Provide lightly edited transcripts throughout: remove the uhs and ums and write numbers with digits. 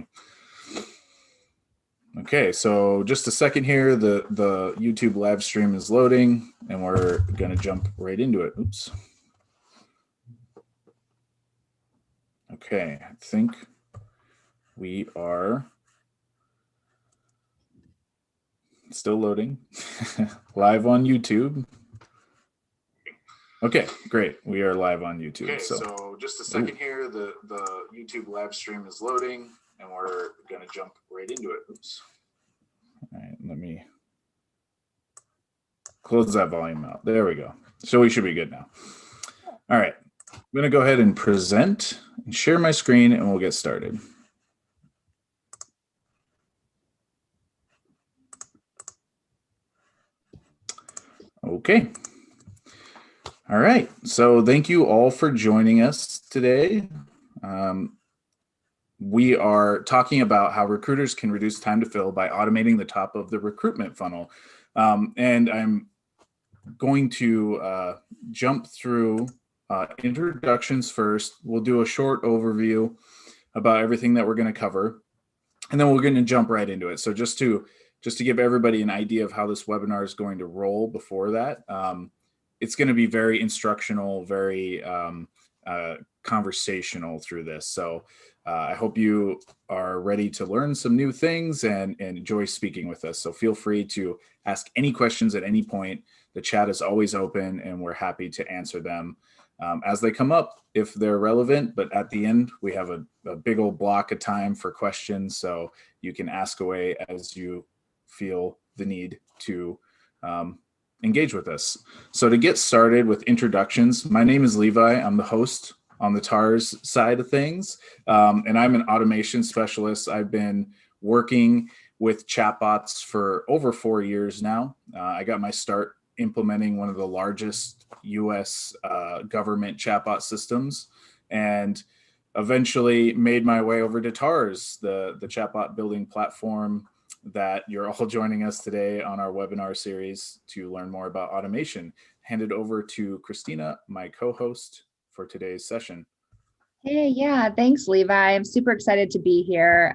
recording. Okay, so just a second here. The YouTube live stream is loading, and we're going to jump right into it. Oops. Okay, I think we are still loading. Live on YouTube. Okay, great. We are live on YouTube. Okay, so just a second here. The YouTube live stream is loading, and we're going to jump right into it. Oops. All right, let me close that volume out. There we go. So we should be good now. All right, I'm going to go ahead and present and share my screen, and we'll get started. Okay. All right, so thank you all for joining us today. We are talking about how recruiters can reduce time to fill by automating the top of the recruitment funnel. And I'm going to jump through introductions first. We'll do a short overview about everything that we're going to cover, and then we're going to jump right into it. So just to give everybody an idea of how this webinar is going to roll before that, it's going to be very instructional, very conversational through this. So I hope you are ready to learn some new things and enjoy speaking with us. So feel free to ask any questions at any point. The chat is always open, and we're happy to answer them as they come up if they're relevant. But at the end, we have a big old block of time for questions, so you can ask away as you feel the need to engage with us. So to get started with introductions, my name is Levi. I'm the host on the TARS side of things, and I'm an automation specialist. I've been working with chatbots for over 4 years now. I got my start implementing one of the largest US government chatbot systems, and eventually made my way over to TARS, the chatbot building platform that you're all joining us today on our webinar series to learn more about automation. Hand it over to Christina, my co-host for today's session. Hey, yeah, thanks, Levi. I'm super excited to be here.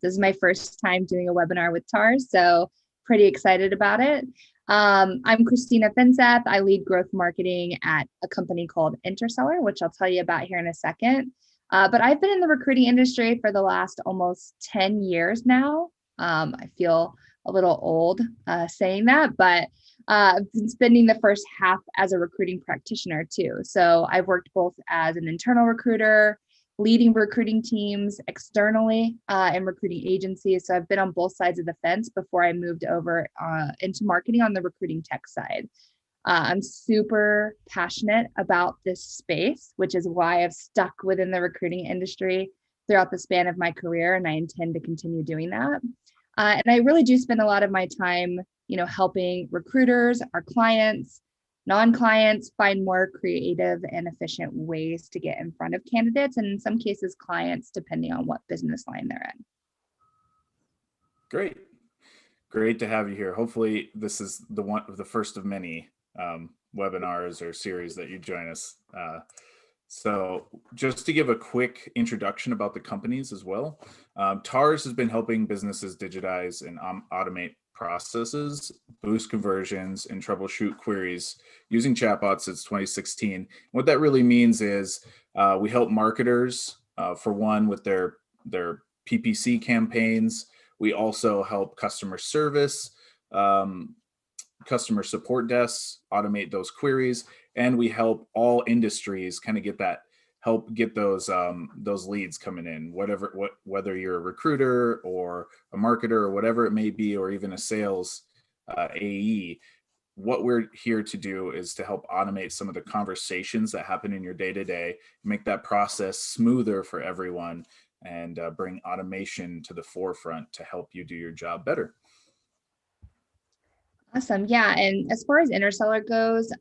This is my first time doing a webinar with TARS, so pretty excited about it. I'm Christina Finseth. I lead growth marketing at a company called Interseller, which I'll tell you about here in a second. But I've been in the recruiting industry for the last almost 10 years now. I feel a little old saying that, but I've been spending the first half as a recruiting practitioner too. So I've worked both as an internal recruiter, leading recruiting teams externally in recruiting agencies. So I've been on both sides of the fence before I moved over into marketing on the recruiting tech side. I'm super passionate about this space, which is why I've stuck within the recruiting industry throughout the span of my career, and I intend to continue doing that. And I really do spend a lot of my time, helping recruiters, our clients, non-clients find more creative and efficient ways to get in front of candidates, and in some cases, clients, depending on what business line they're in. Great to have you here. Hopefully, this is the first of many webinars or series that you join us. So just to give a quick introduction about the companies as well, TARS has been helping businesses digitize and automate processes, boost conversions, and troubleshoot queries using chatbots since 2016. What that really means is we help marketers, for one, with their PPC campaigns. We also help customer service, customer support desks automate those queries, and we help all industries kind of get those leads coming in, whether you're a recruiter or a marketer or whatever it may be, or even a sales AE. What we're here to do is to help automate some of the conversations that happen in your day-to-day, make that process smoother for everyone, and bring automation to the forefront to help you do your job better. Awesome. Yeah. And as far as Interseller goes,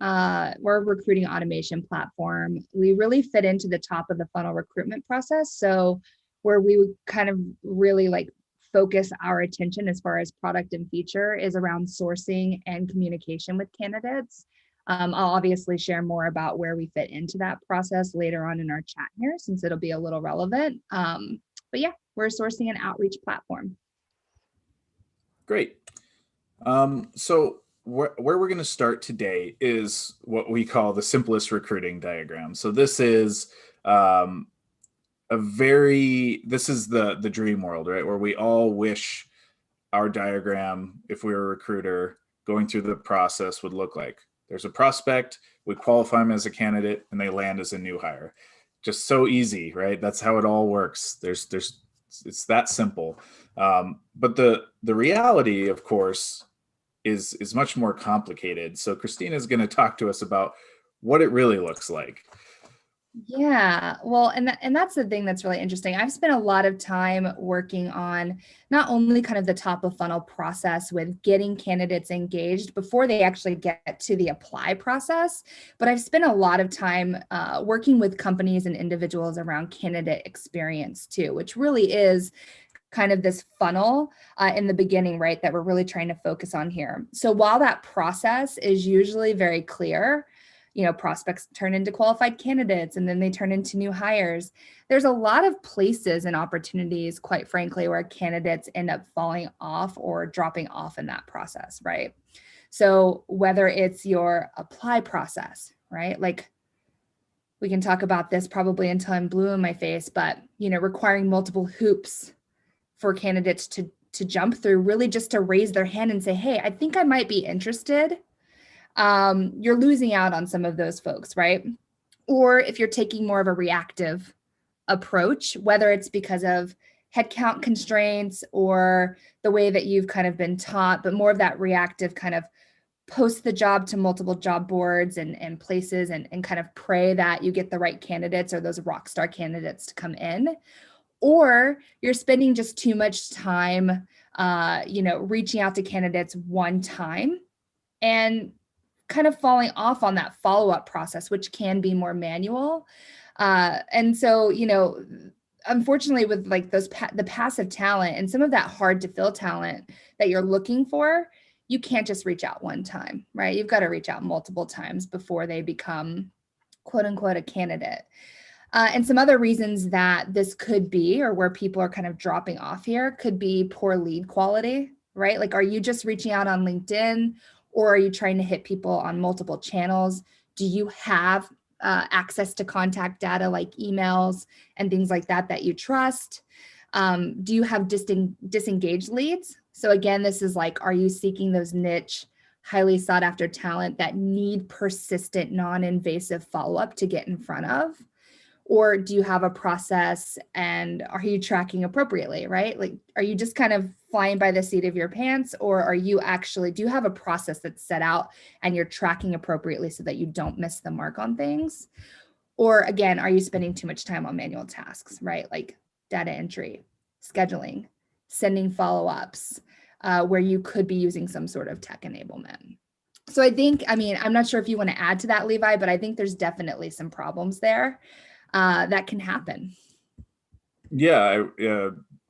we're a recruiting automation platform. We really fit into the top of the funnel recruitment process. So where we would kind of really focus our attention as far as product and feature is around sourcing and communication with candidates. I'll obviously share more about where we fit into that process later on in our chat here, since it'll be a little relevant. But yeah, we're a sourcing and outreach platform. Great. So where we're going to start today is what we call the simplest recruiting diagram. So this is um, this is the dream world, right? Where we all wish our diagram, if we were a recruiter going through the process, would look like. There's a prospect, we qualify them as a candidate, and they land as a new hire. Just so easy, right? That's how it all works. It's that simple. But the reality, of course, is much more complicated. So Christina is going to talk to us about what it really looks like. Yeah, well, and that's the thing that's really interesting. I've spent a lot of time working on not only kind of the top of funnel process with getting candidates engaged before they actually get to the apply process, but I've spent a lot of time working with companies and individuals around candidate experience too, which really is kind of this funnel in the beginning, right, that we're really trying to focus on here. So while that process is usually very clear, prospects turn into qualified candidates and then they turn into new hires. There's a lot of places and opportunities, quite frankly, where candidates end up falling off or dropping off in that process, right? So whether it's your apply process, right? Like we can talk about this probably until I'm blue in my face, but requiring multiple hoops for candidates to jump through, really just to raise their hand and say, hey, I think I might be interested. You're losing out on some of those folks, right? Or if you're taking more of a reactive approach, whether it's because of headcount constraints or the way that you've kind of been taught, but more of that reactive kind of post the job to multiple job boards and places and kind of pray that you get the right candidates or those rock star candidates to come in. Or you're spending just too much time, reaching out to candidates one time and kind of falling off on that follow-up process, which can be more manual. And so, unfortunately with like the passive talent and some of that hard to fill talent that you're looking for, you can't just reach out one time, right? You've got to reach out multiple times before they become quote unquote a candidate. And some other reasons that this could be, or where people are kind of dropping off here, could be poor lead quality, right? Like, are you just reaching out on LinkedIn, or are you trying to hit people on multiple channels? Do you have access to contact data like emails and things like that you trust? Do you have disengaged leads? So again, this is like, are you seeking those niche, highly sought after talent that need persistent, non-invasive follow-up to get in front of? Or do you have a process and are you tracking appropriately, right? Like, are you just kind of flying by the seat of your pants, or do you have a process that's set out and you're tracking appropriately so that you don't miss the mark on things? Or again, are you spending too much time on manual tasks, right? Like data entry, scheduling, sending follow-ups, where you could be using some sort of tech enablement. So I'm not sure if you want to add to that, Levi, but I think there's definitely some problems there that can happen. Yeah,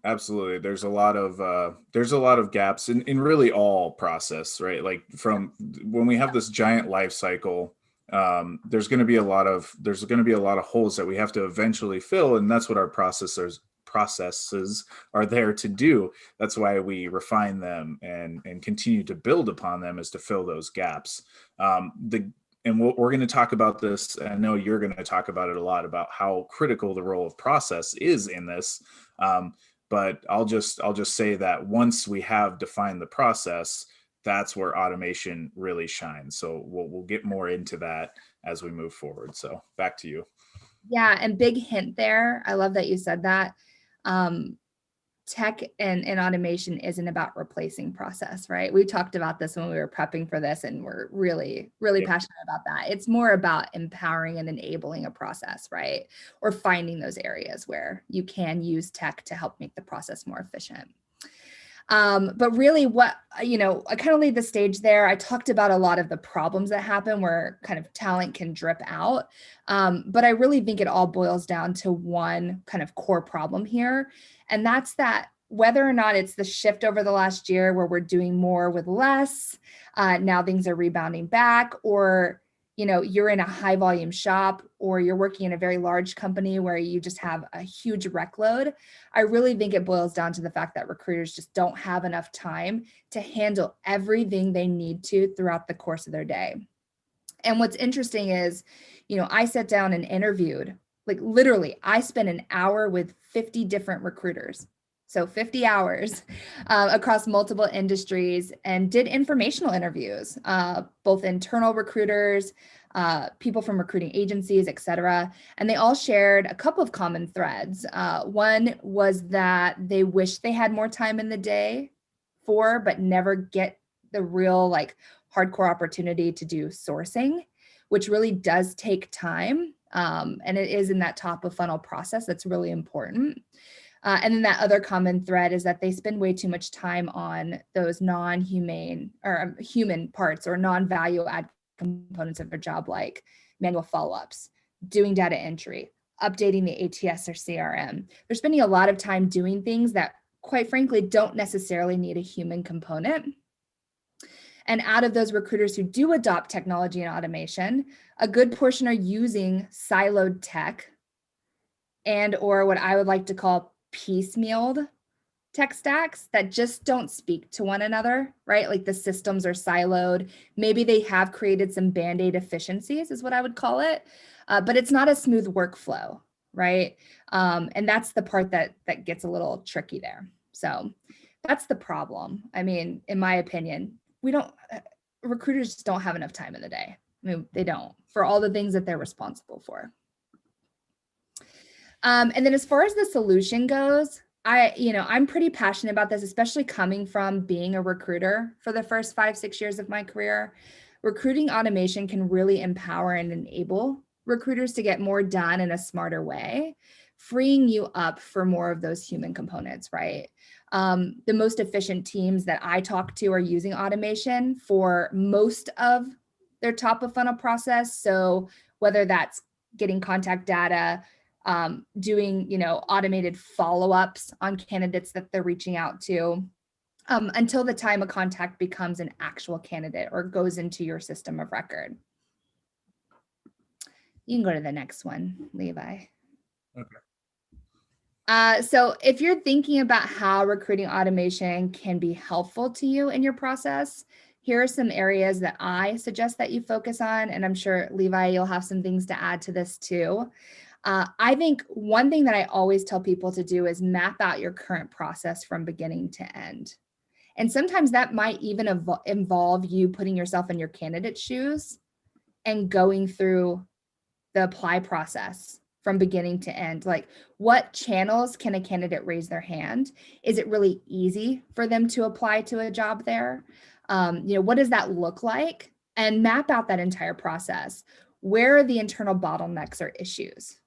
absolutely. There's a lot of gaps in really all process, right? Like from when we have this giant life cycle, there's going to be a lot of holes that we have to eventually fill, and that's what our processes are there to do. That's why we refine them and continue to build upon them, is to fill those gaps. And we're going to talk about this. I know you're going to talk about it a lot, about how critical the role of process is in this. But I'll just say that once we have defined the process, that's where automation really shines. So we'll get more into that as we move forward. So back to you. Yeah, and big hint there. I love that you said that. Tech and automation isn't about replacing process, right? We talked about this when we were prepping for this, and we're really, really passionate about that. It's more about empowering and enabling a process, right? Or finding those areas where you can use tech to help make the process more efficient. But really I kind of leave the stage there. I talked about a lot of the problems that happen where kind of talent can drip out. But I really think it all boils down to one kind of core problem here. And that's that whether or not it's the shift over the last year where we're doing more with less, now things are rebounding back, or you're in a high volume shop or you're working in a very large company where you just have a huge rec load. I really think it boils down to the fact that recruiters just don't have enough time to handle everything they need to throughout the course of their day. And what's interesting is, I sat down and interviewed, like literally, I spent an hour with 50 different recruiters. So 50 hours across multiple industries, and did informational interviews, both internal recruiters, people from recruiting agencies, et cetera. And they all shared a couple of common threads. One was that they wish they had more time in the day but never get the real hardcore opportunity to do sourcing, which really does take time. And it is in that top of funnel process that's really important. And then that other common thread is that they spend way too much time on those non-humane or human parts or non-value add components of their job, like manual follow-ups, doing data entry, updating the ATS or CRM. They're spending a lot of time doing things that, quite frankly, don't necessarily need a human component. And out of those recruiters who do adopt technology and automation, a good portion are using siloed tech and or what I would like to call piecemealed tech stacks that just don't speak to one another, right? Like the systems are siloed. Maybe they have created some Band-Aid efficiencies is what I would call it, but it's not a smooth workflow, right? And that's the part that gets a little tricky there. So that's the problem. I mean, in my opinion, recruiters just don't have enough time in the day. I mean, they don't, for all the things that they're responsible for. And then as far as the solution goes, I'm pretty passionate about this, especially coming from being a recruiter for the first 5-6 years of my career. Recruiting automation can really empower and enable recruiters to get more done in a smarter way, freeing you up for more of those human components, right? The most efficient teams that I talk to are using automation for most of their top of funnel process. So whether that's getting contact data, doing, automated follow-ups on candidates that they're reaching out to, until the time a contact becomes an actual candidate or goes into your system of record. You can go to the next one, Levi. Okay. So if you're thinking about how recruiting automation can be helpful to you in your process, here are some areas that I suggest that you focus on. And I'm sure, Levi, you'll have some things to add to this too. I think one thing that I always tell people to do is map out your current process from beginning to end. And sometimes that might even involve you putting yourself in your candidate's shoes and going through the apply process from beginning to end. Like, what channels can a candidate raise their hand? Is it really easy for them to apply to a job there? What does that look like? And map out that entire process. Where are the internal bottlenecks or issues?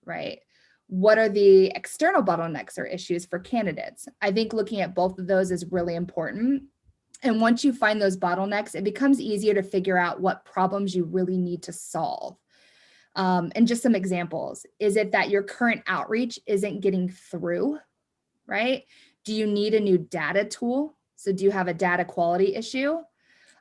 Right? What are the external bottlenecks or issues for candidates? I think looking at both of those is really important. And once you find those bottlenecks, it becomes easier to figure out what problems you really need to solve. And just some examples. Is it that your current outreach isn't getting through, right? Do you need a new data tool? So do you have a data quality issue?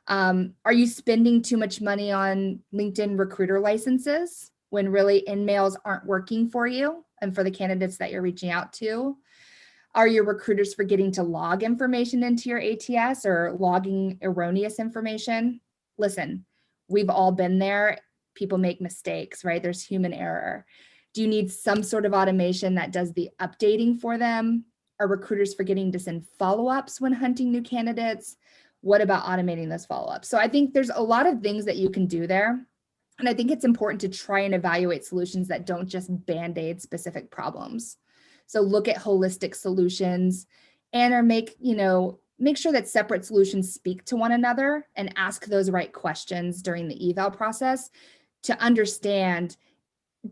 Are you spending too much money on LinkedIn recruiter licenses when really InMails aren't working for you and for the candidates that you're reaching out to? Are your recruiters forgetting to log information into your ATS or logging erroneous information? Listen, we've all been there. People make mistakes, right? There's human error. Do you need some sort of automation that does the updating for them? Are recruiters forgetting to send follow-ups when hunting new candidates? What about automating those follow-ups? So I think there's a lot of things that you can do there. And I think it's important to try and evaluate solutions that don't just band-aid specific problems. So look at holistic solutions and or make sure that separate solutions speak to one another and ask those right questions during the eval process to understand,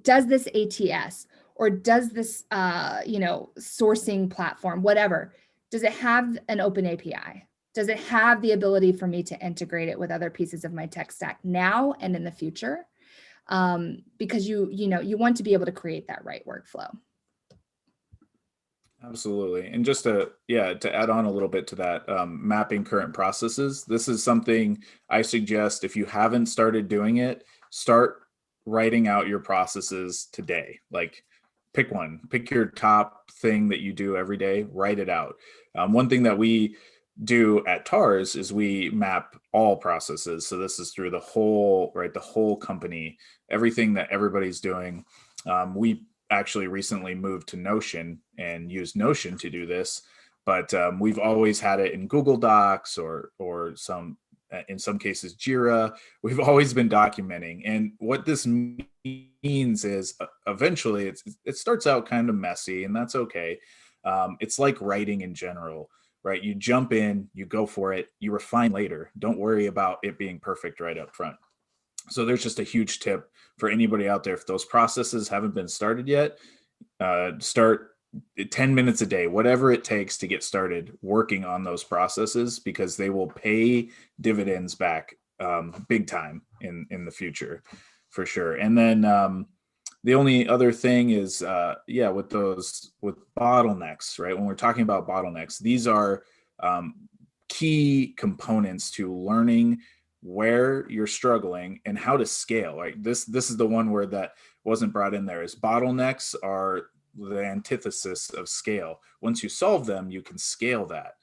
does this ATS or does this sourcing platform, whatever, does it have an open API? Does it have the ability for me to integrate it with other pieces of my tech stack now and in the future? Because you want to be able to create that right workflow. Absolutely. And just to add on a little bit to that, mapping current processes, this is something I suggest if you haven't started doing it, start writing out your processes today. Like pick one, pick your top thing that you do every day, write it out. One thing that we do at TARS is we map all processes. So this is through the whole, right, the whole company, everything that everybody's doing. We actually recently moved to Notion and use Notion to do this, but we've always had it in Google Docs or some, in some cases, Jira. We've always been documenting. And what this means is eventually it starts out kind of messy, and that's okay. It's like writing in general, right? You jump in, you go for it, you refine later. Don't worry about it being perfect right up front. So there's just a huge tip for anybody out there. If those processes haven't been started yet, start 10 minutes a day, whatever it takes to get started working on those processes, because they will pay dividends back big time in the future, for sure. And then the only other thing is, with bottlenecks, right? When we're talking about bottlenecks, these are key components to learning where you're struggling and how to scale. Right? This is the one where that wasn't brought in there. Is bottlenecks are the antithesis of scale. Once you solve them, you can scale that.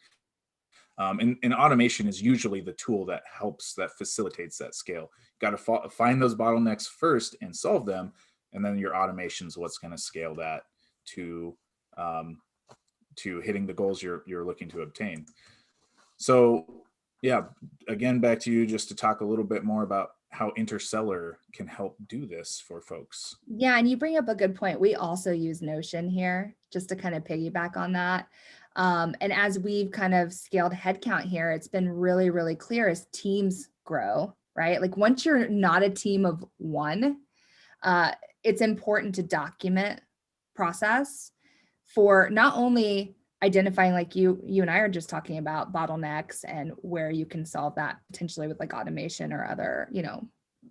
And automation is usually the tool that helps, that facilitates that scale. You got to find those bottlenecks first and solve them, and then your automation is what's going to scale that to hitting the goals you're looking to obtain. So yeah, again, back to you just to talk a little bit more about how Interseller can help do this for folks. Yeah, and you bring up a good point. We also use Notion here, just to kind of piggyback on that. And as we've kind of scaled headcount here, it's been really, really clear as teams grow, right? Like once you're not a team of one, it's important to document process for not only identifying, like you and I are just talking about, bottlenecks and where you can solve that potentially with like automation or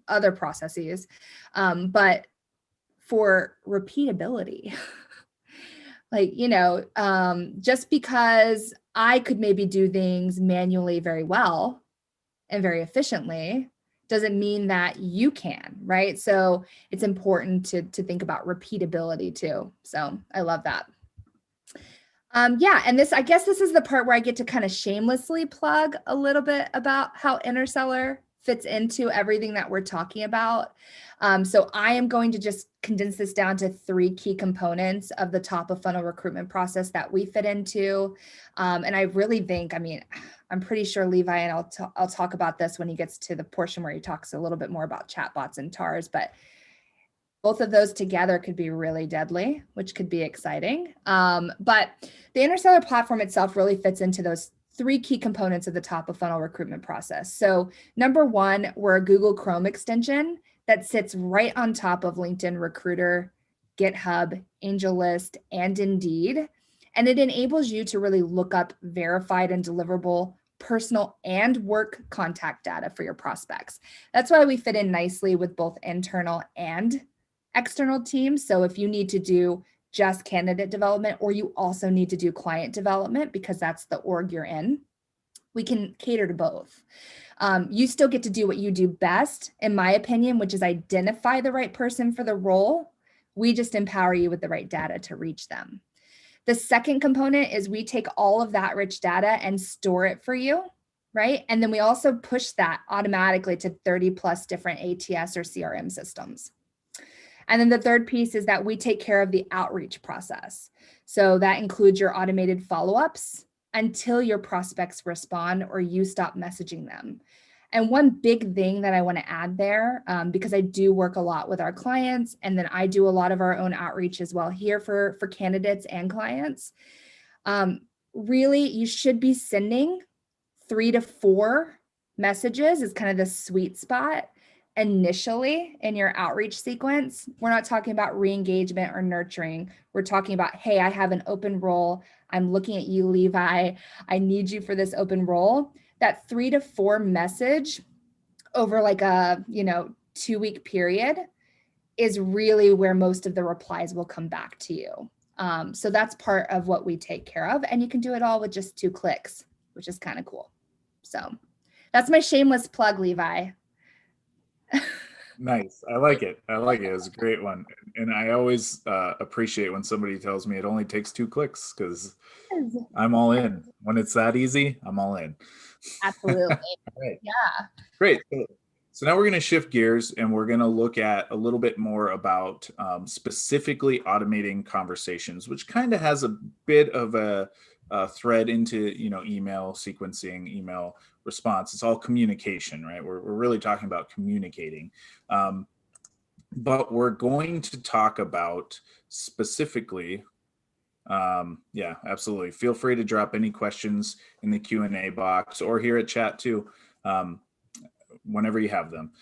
other processes, but for repeatability. Like, just because I could maybe do things manually very well and very efficiently doesn't mean that you can, right? So it's important to think about repeatability too. So I love that. Yeah, and I guess this is the part where I get to kind of shamelessly plug a little bit about how Interseller fits into everything that we're talking about. So I am going to just condense this down to 3 key components of the top of funnel recruitment process that we fit into. And I really think, I'm pretty sure Levi, and I'll talk about this when he gets to the portion where he talks a little bit more about chatbots and TARS, but both of those together could be really deadly, which could be exciting. But the Interseller platform itself really fits into those 3 key components of the top of funnel recruitment process. So number 1, we're a Google Chrome extension that sits right on top of LinkedIn Recruiter, GitHub, AngelList, and Indeed. And it enables you to really look up verified and deliverable personal and work contact data for your prospects. That's why we fit in nicely with both internal and external teams. So if you need to do just candidate development, or you also need to do client development because that's the org you're in, we can cater to both. You still get to do what you do best, in my opinion, which is identify the right person for the role. We just empower you with the right data to reach them. The second component is we take all of that rich data and store it for you, right? And then we also push that automatically to 30 plus different ATS or CRM systems. And then the third piece is that we take care of the outreach process. So that includes your automated follow-ups until your prospects respond or you stop messaging them. And one big thing that I want to add there, because I do work a lot with our clients, and then I do a lot of our own outreach as well here for candidates and clients. Really, you should be sending 3 to 4 messages is kind of the sweet spot initially in your outreach sequence. We're not talking about re-engagement or nurturing. We're talking about, hey, I have an open role. I'm looking at you, Levi. I need you for this open role. That 3 to 4 message over like a 2-week period is really where most of the replies will come back to you. So that's part of what we take care of. And you can do it all with just 2 clicks, which is kind of cool. So that's my shameless plug, Levi. Nice. I like it. I like it. It's a great one. And I always appreciate when somebody tells me it only takes 2 clicks, because I'm all in. When it's that easy, I'm all in. All Absolutely. right. Yeah. Great. So now we're going to shift gears and we're going to look at a little bit more about specifically automating conversations, which kind of has a bit of a thread into, email sequencing, email response. It's all communication, right? We're really talking about communicating. But we're going to talk about specifically, yeah, absolutely. Feel free to drop any questions in the Q&A box or here at chat too. Whenever you have them.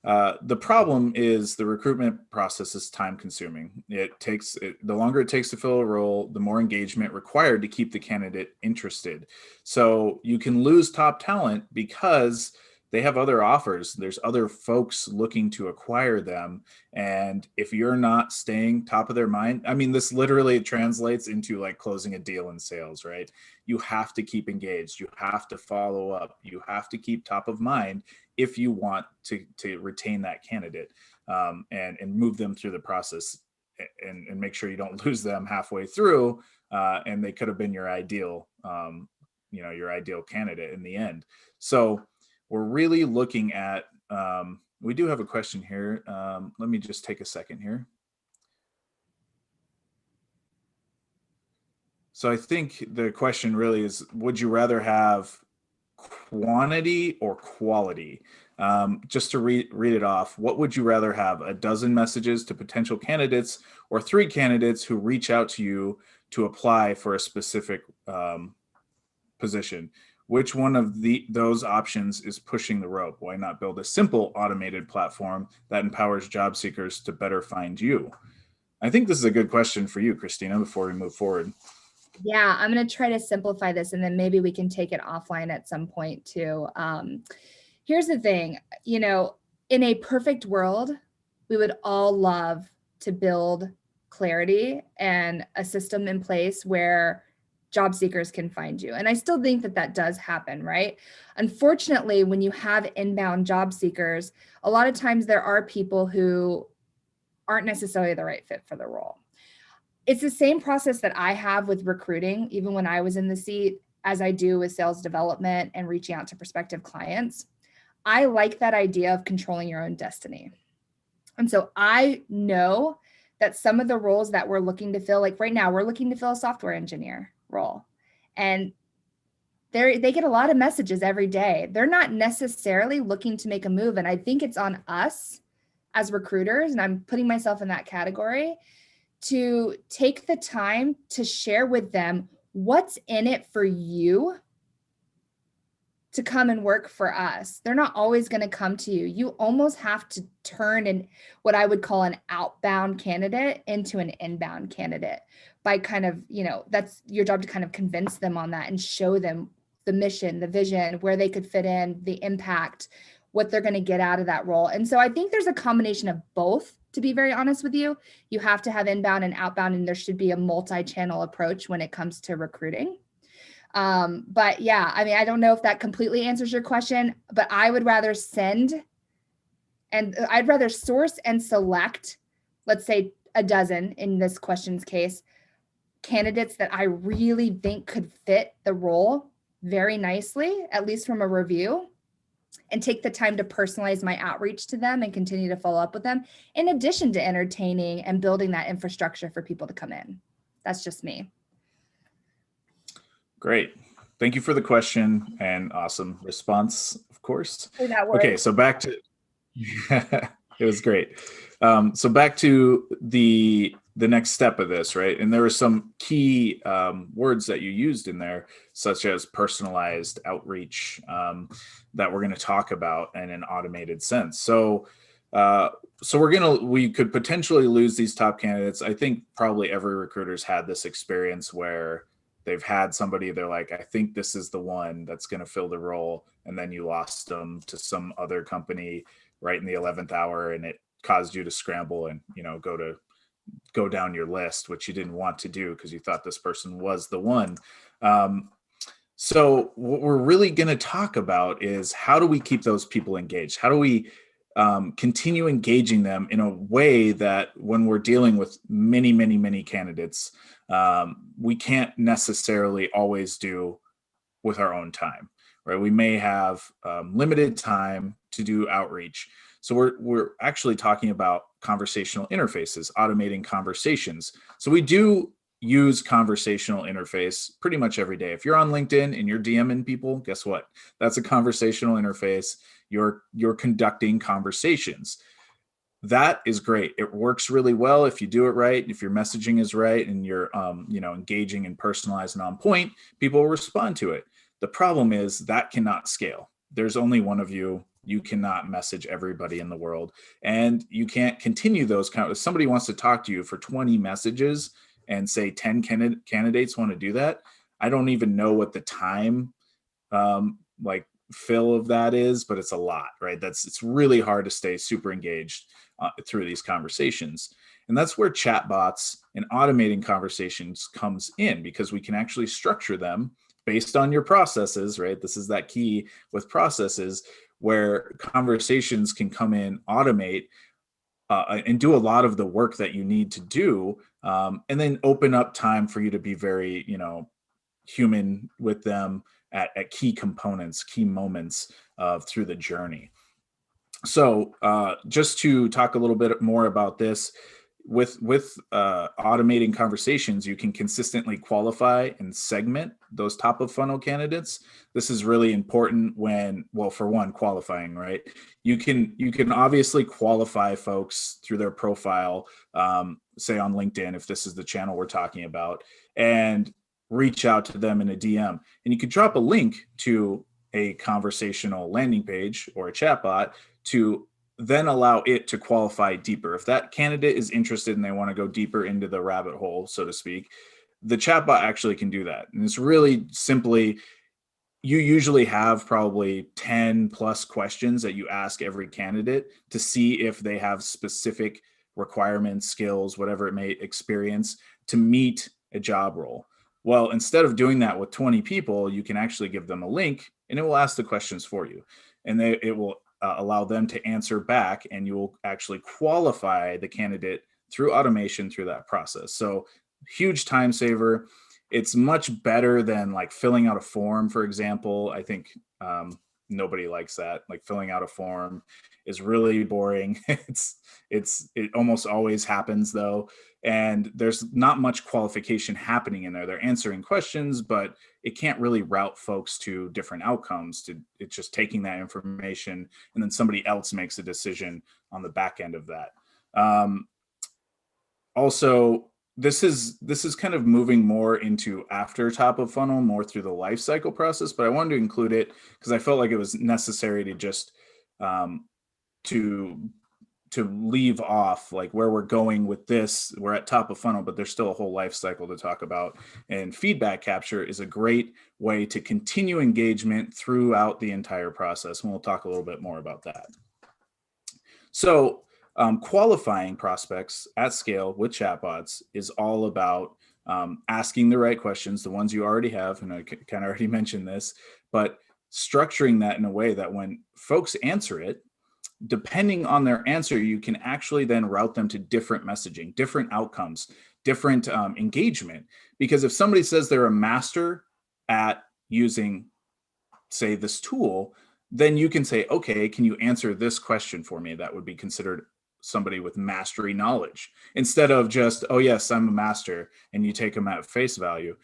The problem is the recruitment process is time consuming. The longer it takes to fill a role, the more engagement required to keep the candidate interested. So you can lose top talent because they have other offers. There's other folks looking to acquire them. And if you're not staying top of their mind, I mean, this literally translates into like closing a deal in sales, right? You have to keep engaged. You have to follow up. You have to keep top of mind if you want to retain that candidate, and move them through the process, and make sure you don't lose them halfway through, and they could have been your ideal your ideal candidate in the end. So we're really looking at, we do have a question here. Let me just take a second here. So I think the question really is, would you rather have quantity or quality? Just to read it off, what would you rather have? A dozen messages to potential candidates, or 3 candidates who reach out to you to apply for a specific position? Which one of those options is pushing the rope? Why not build a simple automated platform that empowers job seekers to better find you? I think this is a good question for you, Christina, before we move forward. Yeah, I'm going to try to simplify this and then maybe we can take it offline at some point too. Here's the thing, in a perfect world, we would all love to build clarity and a system in place where job seekers can find you. And I still think that that does happen, right? Unfortunately, when you have inbound job seekers, a lot of times there are people who aren't necessarily the right fit for the role. It's the same process that I have with recruiting, even when I was in the seat, as I do with sales development and reaching out to prospective clients. I like that idea of controlling your own destiny. And so I know that some of the roles that we're looking to fill, like right now, we're looking to fill a software engineer role. And they get a lot of messages every day. They're not necessarily looking to make a move. And I think it's on us as recruiters, and I'm putting myself in that category, to take the time to share with them what's in it for you to come and work for us. They're not always going to come to you. You almost have to turn what I would call an outbound candidate into an inbound candidate by kind of, that's your job, to kind of convince them on that and show them the mission, the vision, where they could fit in, the impact, what they're going to get out of that role. And so I think there's a combination of both, to be very honest with you. You have to have inbound and outbound, and there should be a multi-channel approach when it comes to recruiting. But yeah, I mean, I don't know if that completely answers your question, but I would rather I'd rather source and select, let's say a dozen in this question's case, candidates that I really think could fit the role very nicely, at least from a review, and take the time to personalize my outreach to them and continue to follow up with them, in addition to entertaining and building that infrastructure for people to come in. That's just me. Great. Thank you for the question and awesome response, of course. Okay, so back to it was great. So back to the next step of this, right? And there were some key words that you used in there, such as personalized outreach, that we're going to talk about in an automated sense. So we could potentially lose these top candidates. I think probably every recruiter's had this experience where they've had somebody, they're like, I think this is the one that's going to fill the role, and then you lost them to some other company right in the 11th hour, and it caused you to scramble and go down your list, which you didn't want to do because you thought this person was the one. So what we're really going to talk about is, how do we keep those people engaged? How do we continue engaging them in a way that when we're dealing with many, many, many candidates, we can't necessarily always do with our own time, right? We may have limited time to do outreach. So we're actually talking about conversational interfaces, automating conversations. So we do use conversational interface pretty much every day. If you're on LinkedIn and you're DMing people, guess what? That's a conversational interface. You're conducting conversations. That is great. It works really well if you do it right. If your messaging is right and you're engaging and personalized and on point, people will respond to it. The problem is that cannot scale. There's only one of you. You cannot message everybody in the world, and you can't continue those if somebody wants to talk to you for 20 messages and say 10 candidates want to do that. I don't even know what the time like fill of that is, but it's a lot, right? It's really hard to stay super engaged through these conversations. And that's where chatbots and automating conversations comes in, because we can actually structure them based on your processes, right? This is that key with processes, where conversations can come in, automate, and do a lot of the work that you need to do, and then open up time for you to be very, human with them at key components, key moments through the journey. So just to talk a little bit more about this, with automating conversations, you can consistently qualify and segment those top of funnel candidates. This is really important when, well, for one, qualifying, right? You can obviously qualify folks through their profile, say on LinkedIn, if this is the channel we're talking about, and reach out to them in a DM. And you could drop a link to a conversational landing page or a chatbot to then allow it to qualify deeper. If that candidate is interested and they want to go deeper into the rabbit hole, so to speak, the chatbot actually can do that. And it's really simply, you usually have probably 10 plus questions that you ask every candidate to see if they have specific requirements, skills, whatever it may experience to meet a job role. Well, instead of doing that with 20 people, you can actually give them a link and it will ask the questions for you. And it will allow them to answer back, and you will actually qualify the candidate through automation through that process. So huge time saver. It's much better than like filling out a form, for example. I think nobody likes that. Like filling out a form is really boring. It almost always happens though. And there's not much qualification happening in there. They're answering questions, but it can't really route folks to different outcomes. It's just taking that information and then somebody else makes a decision on the back end of that. Also, this is kind of moving more into after top of funnel, more through the life cycle process, but I wanted to include it because I felt like it was necessary to just to leave off like where we're going with this. We're at top of funnel, but there's still a whole life cycle to talk about. And feedback capture is a great way to continue engagement throughout the entire process. And we'll talk a little bit more about that. So qualifying prospects at scale with chatbots is all about asking the right questions, the ones you already have, and I kind of already mentioned this, but structuring that in a way that when folks answer it, depending on their answer, you can actually then route them to different messaging, different outcomes, different engagement. Because if somebody says they're a master at using, say, this tool, then you can say, okay, can you answer this question for me? That would be considered somebody with mastery knowledge, instead of just, oh yes, I'm a master, and you take them at face value.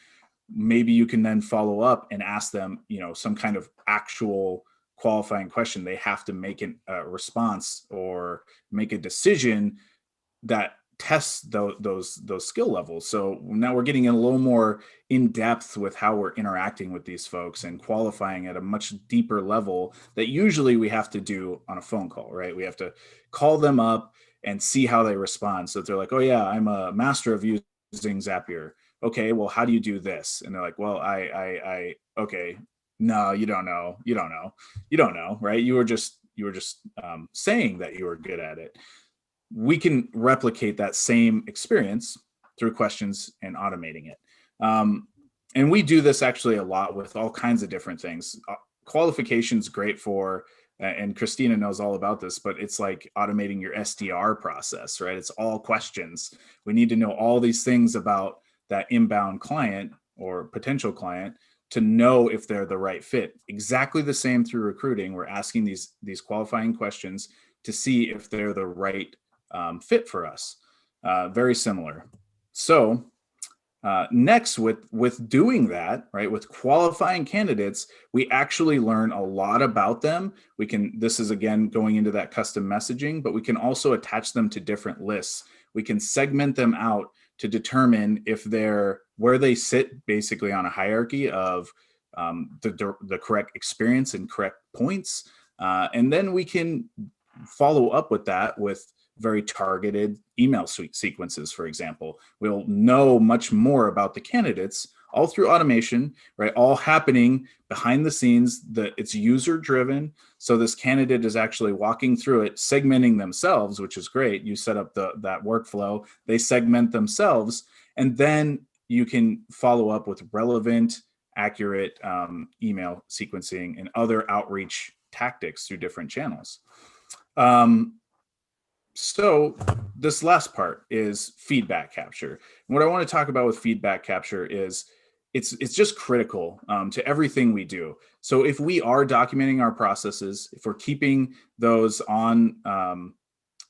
Maybe you can then follow up and ask them, some kind of actual qualifying question. They have to make a response or make a decision that tests those skill levels. So now we're getting a little more in depth with how we're interacting with these folks and qualifying at a much deeper level that usually we have to do on a phone call, right? We have to call them up and see how they respond. So if they're like, oh yeah, I'm a master of using Zapier. Okay, well, how do you do this? And they're like, well, I okay, no, you don't know, right? You were just saying that you were good at it. We can replicate that same experience through questions and automating it. And we do this actually a lot with all kinds of different things. Qualification is great for and Christina knows all about this, but it's like automating your SDR process, right? It's all questions. We need to know all these things about that inbound client or potential client to know if they're the right fit. Exactly the same through recruiting. We're asking these qualifying questions to see if they're the right fit for us. Very similar. So next, with doing that, right, with qualifying candidates, we actually learn a lot about them. We can, this is again going into that custom messaging, but we can also attach them to different lists. We can segment them out to determine if they're where they sit basically on a hierarchy of the correct experience and correct points. And then we can follow up with that with very targeted email sequences, for example. We'll know much more about the candidates all through automation, right? All happening behind the scenes. It's user driven. So this candidate is actually walking through it, segmenting themselves, which is great. You set up that workflow, they segment themselves, and then you can follow up with relevant, accurate email sequencing and other outreach tactics through different channels. So this last part is feedback capture. And what I want to talk about with feedback capture is it's just critical to everything we do. So if we are documenting our processes, if we're keeping those on,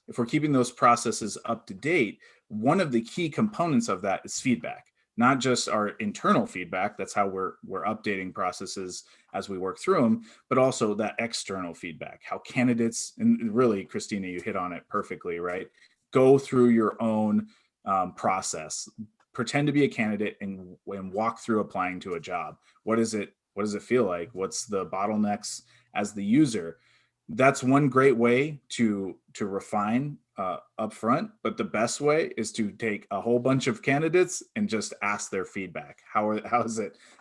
if we're keeping those processes up to date, one of the key components of that is feedback. Not just our internal feedback, that's how we're updating processes as we work through them, but also that external feedback, how candidates, and really, Christina, you hit on it perfectly, right? Go through your own process, pretend to be a candidate and walk through applying to a job. What does it feel like? What's the bottlenecks as the user? That's one great way to refine upfront, but the best way is to take a whole bunch of candidates and just ask their feedback. How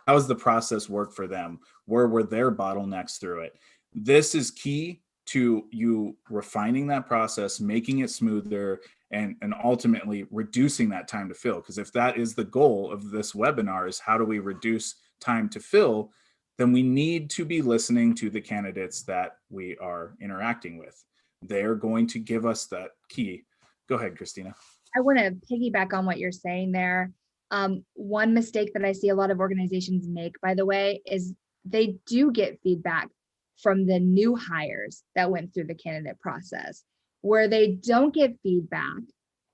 has the process worked for them? Where were their bottlenecks through it? This is key to you refining that process, making it smoother, and ultimately reducing that time to fill. Because if that is the goal of this webinar, is how do we reduce time to fill, then we need to be listening to the candidates that we are interacting with. They're going to give us that key. Go ahead, Christina. I want to piggyback on what you're saying there. One mistake that I see a lot of organizations make, by the way, is they do get feedback from the new hires that went through the candidate process. Where they don't get feedback,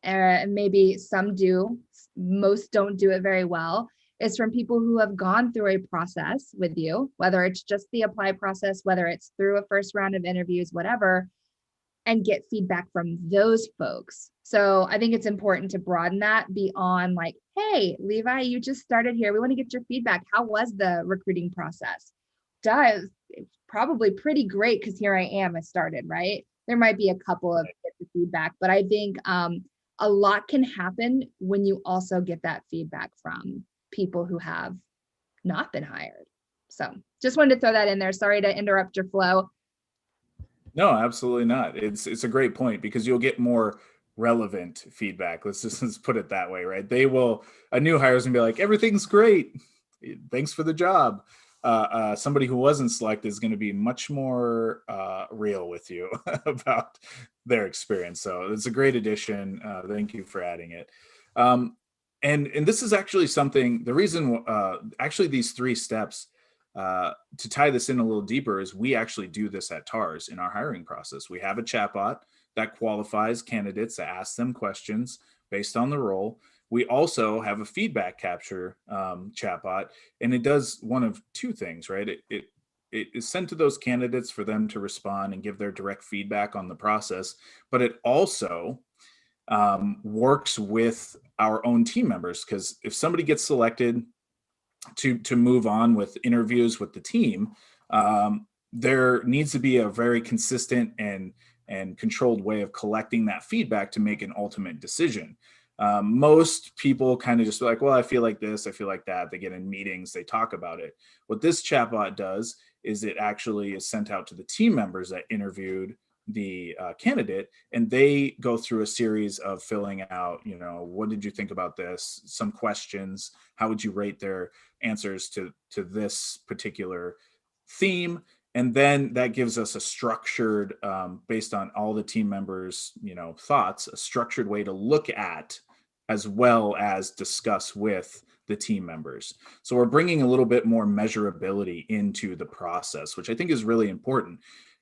and maybe some do, most don't do it very well, is from people who have gone through a process with you, whether it's just the apply process, whether it's through a first round of interviews, whatever, and get feedback from those folks. So I think it's important to broaden that beyond like, hey, Levi, you just started here. We want to get your feedback. How was the recruiting process? It's probably pretty great because here I am, I started, right? There might be a couple of bits of feedback, but I think a lot can happen when you also get that feedback from people who have not been hired. So just wanted to throw that in there. Sorry to interrupt your flow. No, absolutely not. It's a great point because you'll get more relevant feedback. Let's put it that way, right? A new hire is gonna be like, everything's great. Thanks for the job. Somebody who wasn't selected is going to be much more real with you about their experience. So it's a great addition. Thank you for adding it. And this is actually something, the reason, actually these 3 steps, to tie this in a little deeper, is we actually do this at TARS in our hiring process. We have a chatbot that qualifies candidates, that asks them questions based on the role. We also have a feedback capture chatbot, and it does one of 2 things, right? It is sent to those candidates for them to respond and give their direct feedback on the process, but it also works with our own team members, because if somebody gets selected to move on with interviews with the team, there needs to be a very consistent and controlled way of collecting that feedback to make an ultimate decision. Most people kind of just like, well, I feel like this, I feel like that. They get in meetings, they talk about it. What this chatbot does is it actually is sent out to the team members that interviewed the candidate, and they go through a series of filling out, what did you think about this? Some questions. How would you rate their answers to this particular theme? And then that gives us a structured, based on all the team members, thoughts, a structured way to look at as well as discuss with the team members. So we're bringing a little bit more measurability into the process, which I think is really important,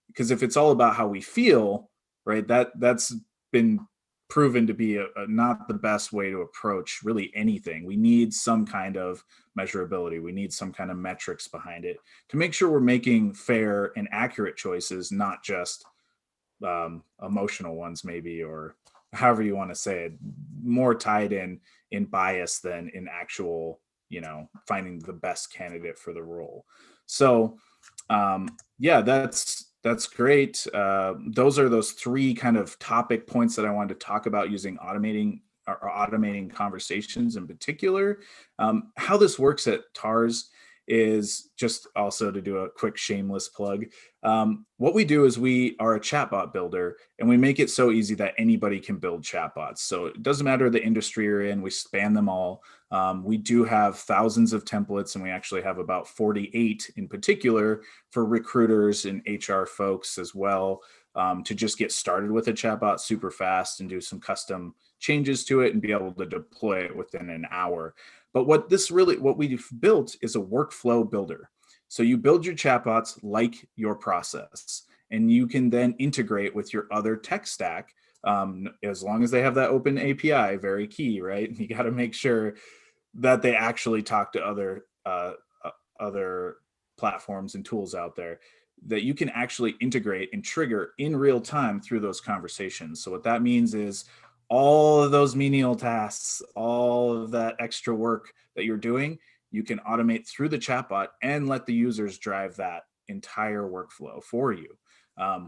because if it's all about how we feel, right, that's been proven to be not the best way to approach really anything. We need some kind of measurability. We need some kind of metrics behind it to make sure we're making fair and accurate choices, not just emotional ones, maybe, or however you want to say it, more tied in bias than in actual, finding the best candidate for the role. So yeah, that's great. Those are those three kind of topic points that I wanted to talk about using automating conversations in particular. How this works at TARS is, just also to do a quick shameless plug. What we do is we are a chatbot builder, and we make it so easy that anybody can build chatbots. So it doesn't matter the industry you're in, we span them all. We do have thousands of templates, and we actually have about 48 in particular for recruiters and HR folks as well, to just get started with a chatbot super fast and do some custom changes to it and be able to deploy it within an hour. But what we've built is a workflow builder. So you build your chatbots like your process, and you can then integrate with your other tech stack, as long as they have that open API. Very key, right? You got to make sure that they actually talk to other platforms and tools out there that you can actually integrate and trigger in real time through those conversations. So what that means is all of those menial tasks, all of that extra work that you're doing, you can automate through the chatbot and let the users drive that entire workflow for you,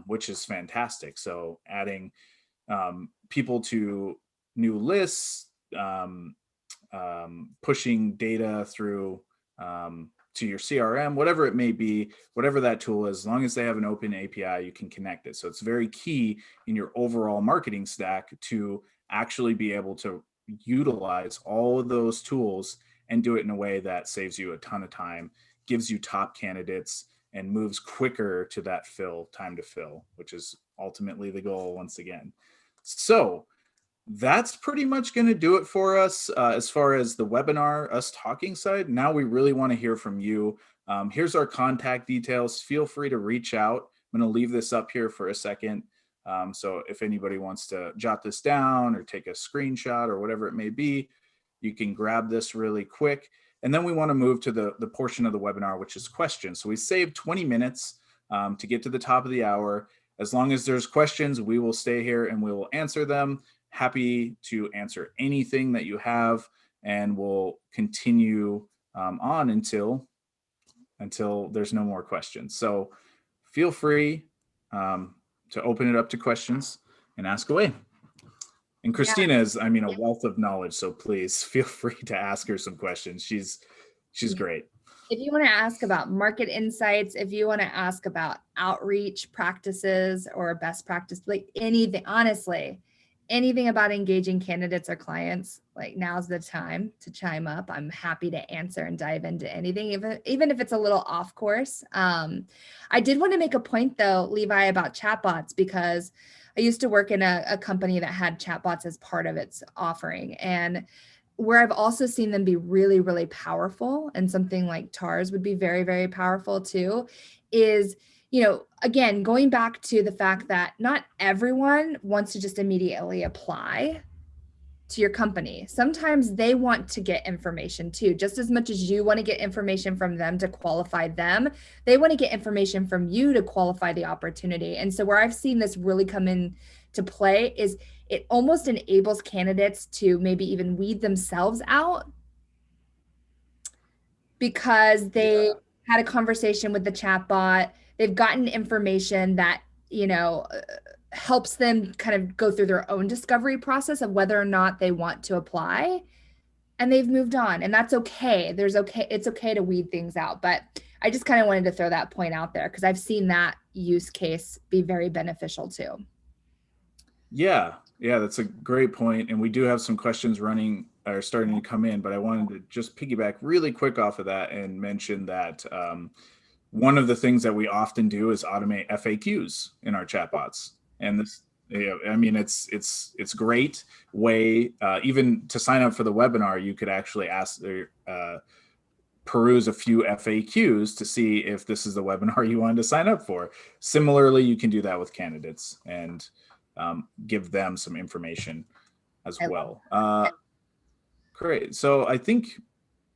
which is fantastic. So adding people to new lists, pushing data through to your CRM, whatever it may be, whatever that tool is, as long as they have an open API, you can connect it. So it's very key in your overall marketing stack to actually be able to utilize all of those tools and do it in a way that saves you a ton of time, gives you top candidates, and moves quicker to that time to fill, which is ultimately the goal once again. So that's pretty much going to do it for us as far as the webinar, us talking side. Now we really want to hear from you. Here's our contact details. Feel free to reach out. I'm going to leave this up here for a second. So if anybody wants to jot this down or take a screenshot or whatever it may be, you can grab this really quick. And then we want to move to the portion of the webinar, which is questions. So we saved 20 minutes to get to the top of the hour. As long as there's questions, we will stay here and we will answer them. Happy to answer anything that you have, and we'll continue on until there's no more questions. So feel free to open it up to questions and ask away. And Christina is, a wealth of knowledge, so please feel free to ask her some questions. She's great. If you want to ask about market insights, if you want to ask about outreach practices or best practice, like anything, honestly, anything about engaging candidates or clients, like now's the time to chime up. I'm happy to answer and dive into anything, even if it's a little off course. I did want to make a point though, Levi, about chatbots, because I used to work in a company that had chatbots as part of its offering. And where I've also seen them be really, really powerful, and something like TARS would be very, very powerful too, is, again, going back to the fact that not everyone wants to just immediately apply to your company. Sometimes they want to get information too, just as much as you want to get information from them to qualify them. They want to get information from you to qualify the opportunity. And so where I've seen this really come in to play is it almost enables candidates to maybe even weed themselves out because they had a conversation with the chatbot. They've gotten information that, helps them kind of go through their own discovery process of whether or not they want to apply. And they've moved on, and that's okay. It's okay to weed things out. But I just kind of wanted to throw that point out there because I've seen that use case be very beneficial too. Yeah, that's a great point. And we do have some questions starting to come in, but I wanted to just piggyback really quick off of that and mention that one of the things that we often do is automate FAQs in our chatbots. And this, I mean, it's great way, even to sign up for the webinar, you could actually ask, peruse a few FAQs to see if this is the webinar you wanted to sign up for. Similarly, you can do that with candidates and give them some information as I love well. Great. So I think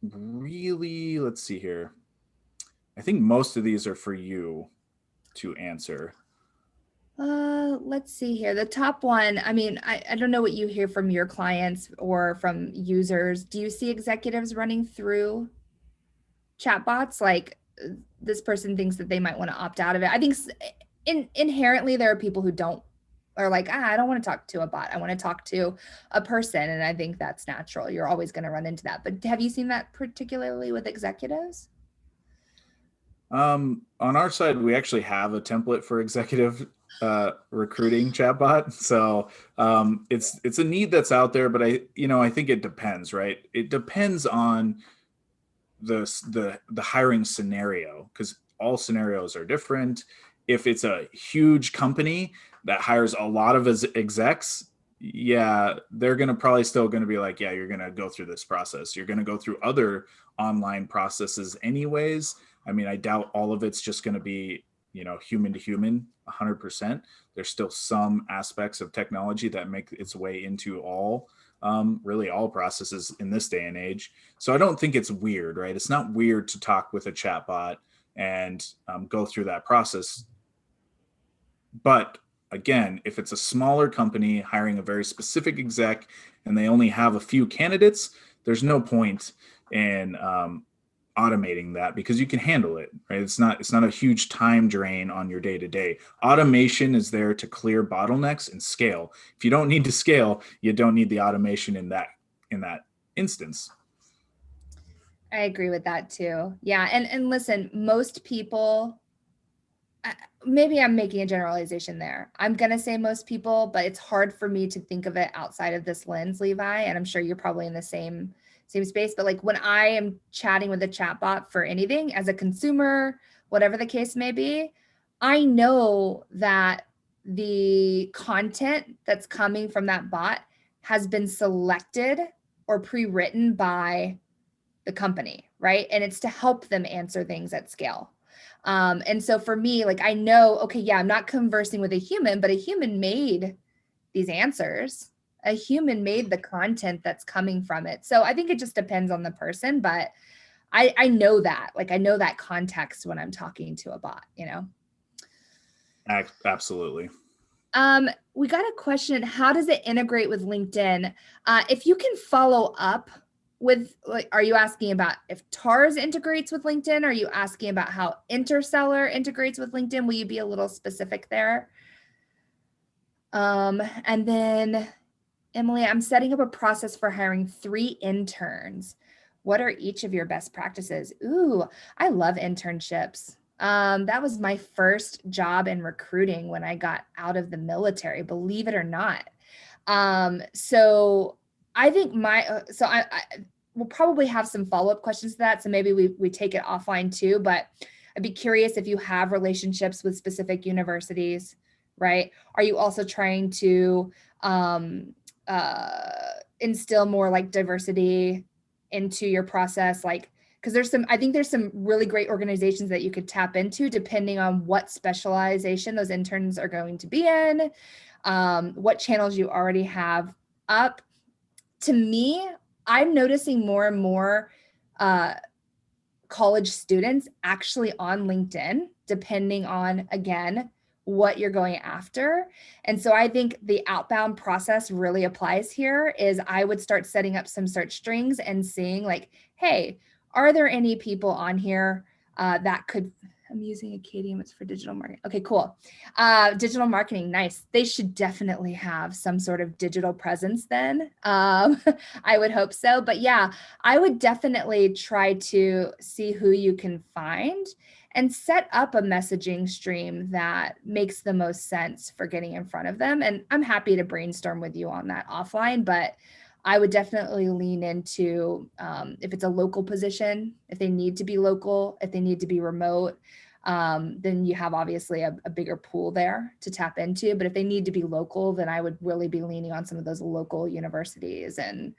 really, let's see here. I think most of these are for you to answer. Let's see here. The top one, I mean, I don't know what you hear from your clients or from users. Do you see executives running through chatbots? Like this person thinks that they might want to opt out of it. I think inherently there are people who don't, are like, I don't want to talk to a bot. I want to talk to a person. And I think that's natural. You're always going to run into that. But have you seen that particularly with executives? On our side, we actually have a template for executive recruiting chatbot. So it's a need that's out there, but I think it depends, right? It depends on the hiring scenario, because all scenarios are different. If it's a huge company that hires a lot of execs, yeah, they're going to probably still going to be like, yeah, you're going to go through this process. You're going to go through other online processes anyways. I mean, I doubt all of it's just going to be, human to human 100%. There's still some aspects of technology that make its way into really all processes in this day and age. So I don't think it's weird, right? It's not weird to talk with a chatbot and go through that process. But again, if it's a smaller company hiring a very specific exec and they only have a few candidates, there's no point in automating that, because you can handle it, right? It's not a huge time drain on your day to day. Automation is there to clear bottlenecks and scale. If you don't need to scale, you don't need the automation in that instance. I agree with that too. Yeah. And listen, most people, maybe I'm making a generalization there. I'm going to say most people, but it's hard for me to think of it outside of this lens, Levi. And I'm sure you're probably in the same space. But like when I am chatting with a chatbot for anything as a consumer, whatever the case may be, I know that the content that's coming from that bot has been selected or pre-written by the company, right? And it's to help them answer things at scale. And so for me, like I know, okay, yeah, I'm not conversing with a human, but a human made these answers. A human made the content that's coming from it. So I think it just depends on the person, but I know that, like I know that context when I'm talking to a bot. Absolutely. We got a question. How does it integrate with LinkedIn? If you can follow up with, like, are you asking about if TARS integrates with LinkedIn? Are you asking about how Interseller integrates with LinkedIn? Will you be a little specific there? And then Emily, I'm setting up a process for hiring 3 interns. What are each of your best practices? Ooh, I love internships. That was my first job in recruiting when I got out of the military, believe it or not. So I think we'll probably have some follow-up questions to that. So maybe we take it offline too, but I'd be curious if you have relationships with specific universities, right? Are you also trying to instill more like diversity into your process? Like, because I think there's some really great organizations that you could tap into depending on what specialization those interns are going to be in, what channels you already have up. To me, I'm noticing more and more college students actually on LinkedIn, depending on, again, what you're going after. And so I think the outbound process really applies here. Is I would start setting up some search strings and seeing like, hey, are there any people on here that could, I'm using Acadium, it's for digital marketing. Okay, cool. Digital marketing, nice. They should definitely have some sort of digital presence then. I would hope so. But yeah, I would definitely try to see who you can find and set up a messaging stream that makes the most sense for getting in front of them. And I'm happy to brainstorm with you on that offline, but I would definitely lean into if it's a local position, if they need to be local, if they need to be remote, then you have obviously a bigger pool there to tap into. But if they need to be local, then I would really be leaning on some of those local universities and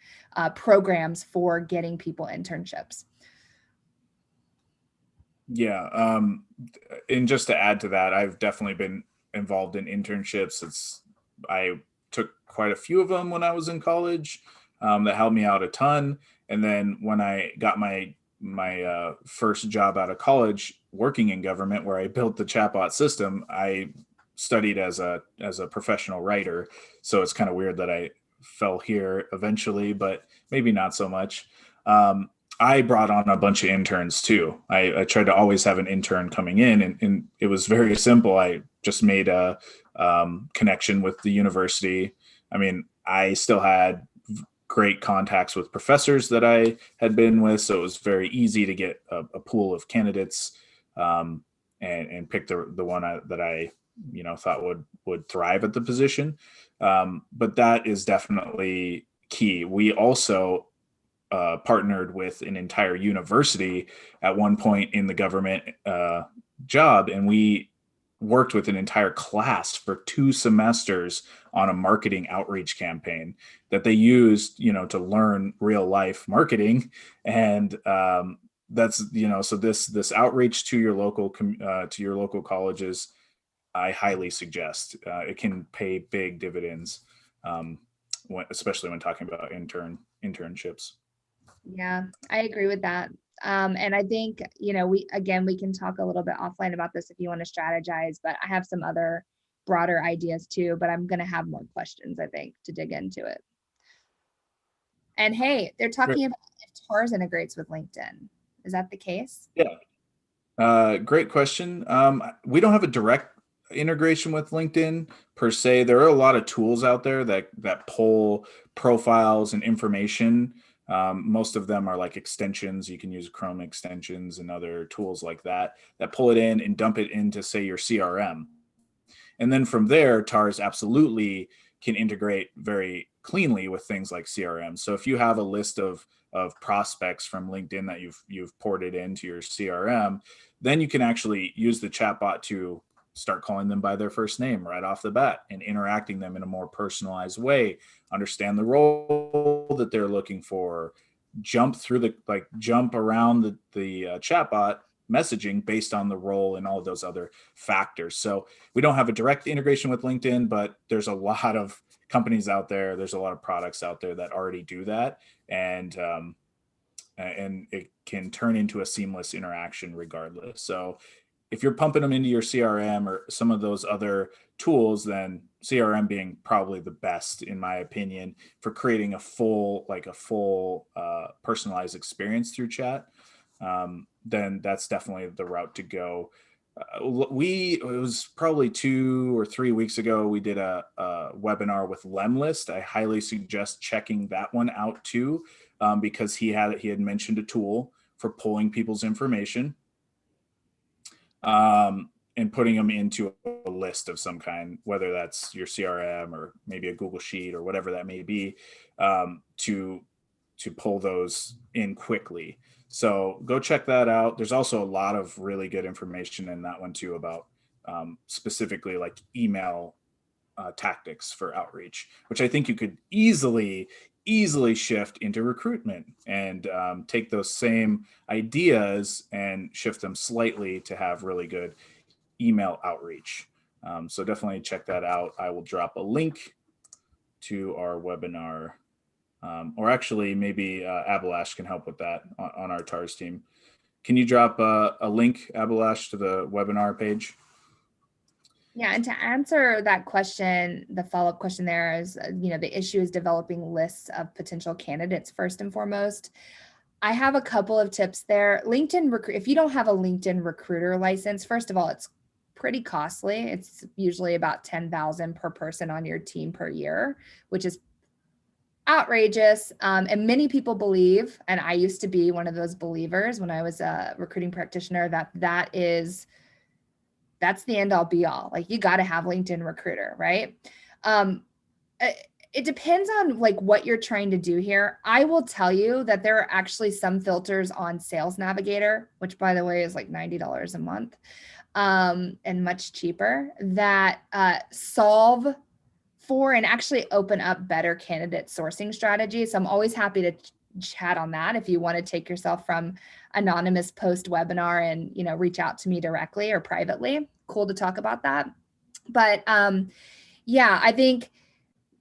programs for getting people internships. Yeah. And just to add to that, I've definitely been involved in internships. I took quite a few of them when I was in college, that helped me out a ton. And then when I got my first job out of college working in government, where I built the chatbot system, I studied as a professional writer. So it's kind of weird that I fell here eventually, but maybe not so much. I brought on a bunch of interns too. I tried to always have an intern coming in, and it was very simple. I just made a connection with the university. I mean, I still had great contacts with professors that I had been with, so it was very easy to get a pool of candidates, and pick the one that I thought would thrive at the position. But that is definitely key. We also partnered with an entire university at one point in the government job, and we worked with an entire class for 2 semesters on a marketing outreach campaign that they used, to learn real life marketing. And that's so this outreach to your local colleges, I highly suggest. It can pay big dividends, especially when talking about internships. Yeah, I agree with that. And I think, we can talk a little bit offline about this if you want to strategize, but I have some other broader ideas too, but I'm going to have more questions, I think, to dig into it. And hey, they're Great. talking about if TARS integrates with LinkedIn. Is that the case? Yeah. Great question. We don't have a direct integration with LinkedIn per se. There are a lot of tools out there that pull profiles and information. Most of them are like extensions. You can use Chrome extensions and other tools like that pull it in and dump it into, say, your CRM. And then from there, TARS absolutely can integrate very cleanly with things like CRM. So if you have a list of prospects from LinkedIn that you've ported into your CRM, then you can actually use the chatbot to start calling them by their first name right off the bat and interacting them in a more personalized way, understand the role that they're looking for, jump around the chatbot messaging based on the role and all of those other factors. So we don't have a direct integration with LinkedIn, but there's a lot of companies out there. There's a lot of products out there that already do that, and it can turn into a seamless interaction regardless. So if you're pumping them into your CRM or some of those other tools, then CRM being probably the best, in my opinion, for creating a full personalized experience through chat. Then that's definitely the route to go. It was probably 2 or 3 weeks ago, we did a webinar with Lemlist. I highly suggest checking that one out too, because he had mentioned a tool for pulling people's information, and putting them into a list of some kind, whether that's your CRM or maybe a Google Sheet or whatever that may be, to pull those in quickly. So go check that out. There's also a lot of really good information in that one too about specifically like email tactics for outreach, which I think you could easily shift into recruitment and take those same ideas and shift them slightly to have really good email outreach. So definitely check that out. I will drop a link to our webinar, or actually maybe Abalash can help with that on our TARS team. Can you drop a link, Abalash, to the webinar page? Yeah, and to answer that question, the follow-up question there is, the issue is developing lists of potential candidates first and foremost. I have a couple of tips there. If you don't have a LinkedIn recruiter license, first of all, it's pretty costly. It's usually about $10,000 per person on your team per year, which is outrageous. And many people believe, and I used to be one of those believers when I was a recruiting practitioner, that's the end all be all. Like, you got to have LinkedIn recruiter, right? it depends on like what you're trying to do here. I will tell you that there are actually some filters on Sales Navigator, which by the way is like $90 a month, and much cheaper, that solve for and actually open up better candidate sourcing strategies. So I'm always happy to chat on that if you want to take yourself from anonymous post webinar and, you know, reach out to me directly or privately. Cool to talk about that. But yeah, I think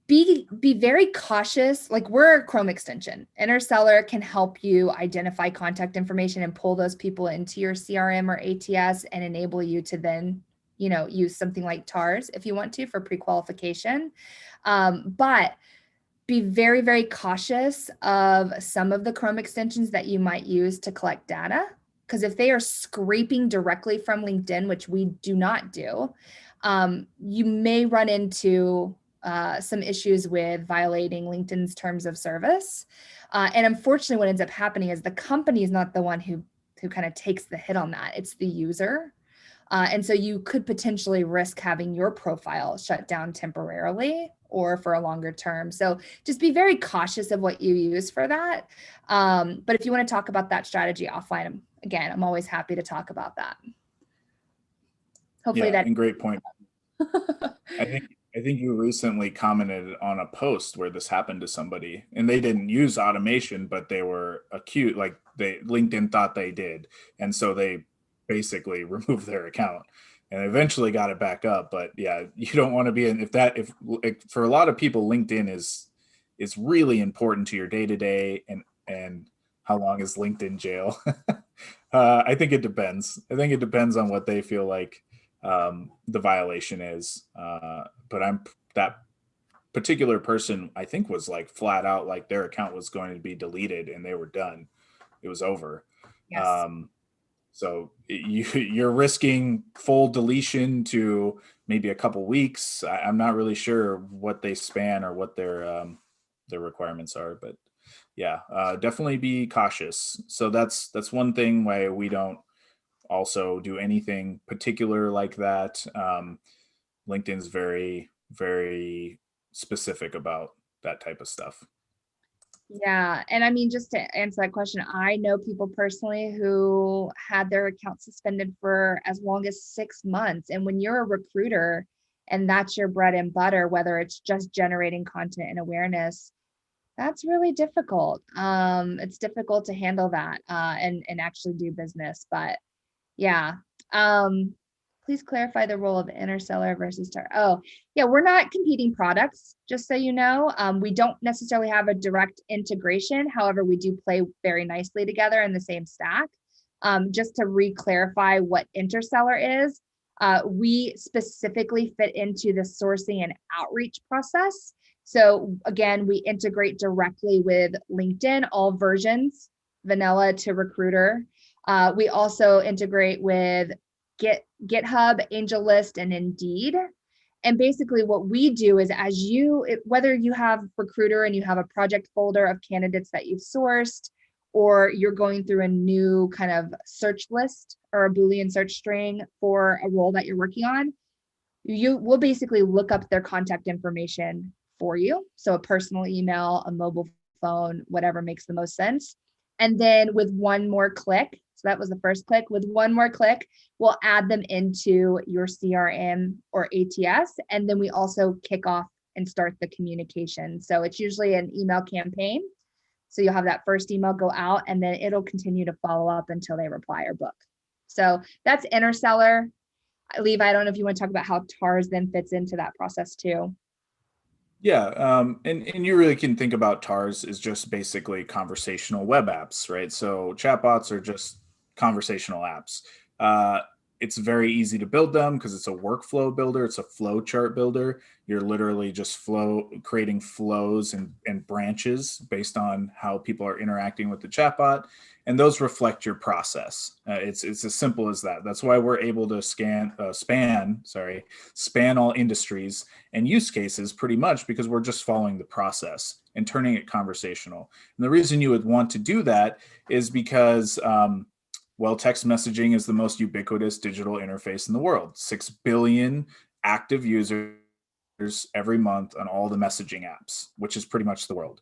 be very cautious. Like, we're a Chrome extension. Interseller can help you identify contact information and pull those people into your CRM or ATS and enable you to then, you know, use something like TARS if you want to for pre-qualification. But be very, very cautious of some of the Chrome extensions that you might use to collect data. Because if they are scraping directly from LinkedIn, which we do not do, you may run into some issues with violating LinkedIn's terms of service. And unfortunately, what ends up happening is the company is not the one who kind of takes the hit on that. It's the user. And so you could potentially risk having your profile shut down temporarily or for a longer term. So just be very cautious of what you use for that. But if you want to talk about that strategy offline, again, I'm always happy to talk about that. Hopefully and great point. I think you recently commented on a post where this happened to somebody, and they didn't use automation, but they were acute, like LinkedIn thought they did, and so they basically removed their account and eventually got it back up. But yeah, you don't want to be in if for a lot of people, LinkedIn is really important to your day to day, and how long is LinkedIn jail? I think it depends. I think it depends on what they feel like the violation is. But that particular person, I think, was like flat out like their account was going to be deleted and they were done. It was over. Yes. So you're risking full deletion to maybe a couple weeks. I'm not really sure what they span or what their requirements are, but yeah, definitely be cautious. So that's one thing why we don't also do anything particular like that. LinkedIn's very, very specific about that type of stuff. Yeah. And I mean, just to answer that question, I know people personally who had their account suspended for as long as 6 months. And when you're a recruiter and that's your bread and butter, whether it's just generating content and awareness, that's really difficult. It's difficult to handle that and actually do business. But yeah. Please clarify the role of interseller versus tar. Oh, yeah, we're not competing products, just so you know. We don't necessarily have a direct integration. However, we do play very nicely together in the same stack. Just to re-clarify what interseller is, we specifically fit into the sourcing and outreach process. So again, we integrate directly with LinkedIn, all versions, vanilla to recruiter. We also integrate with GitHub, AngelList, and Indeed. And basically what we do is whether you have Recruiter and you have a project folder of candidates that you've sourced, or you're going through a new kind of search list or a Boolean search string for a role that you're working on, you will basically look up their contact information for you. So a personal email, a mobile phone, whatever makes the most sense. And then with one more click, so that was the first click, with one more click, we'll add them into your CRM or ATS. And then we also kick off and start the communication. So it's usually an email campaign. So you'll have that first email go out and then it'll continue to follow up until they reply or book. So that's interseller. Levi, I don't know if you want to talk about how TARS then fits into that process too. Yeah, and you really can think about TARS as just basically conversational web apps, right? So chatbots are just conversational apps. It's very easy to build them because it's a workflow builder. It's a flow chart builder. You're literally just creating flows and branches based on how people are interacting with the chatbot, and those reflect your process. It's as simple as that. That's why we're able to span all industries and use cases pretty much, because we're just following the process and turning it conversational. And the reason you would want to do that is because well, text messaging is the most ubiquitous digital interface in the world. 6 billion active users every month on all the messaging apps, which is pretty much the world.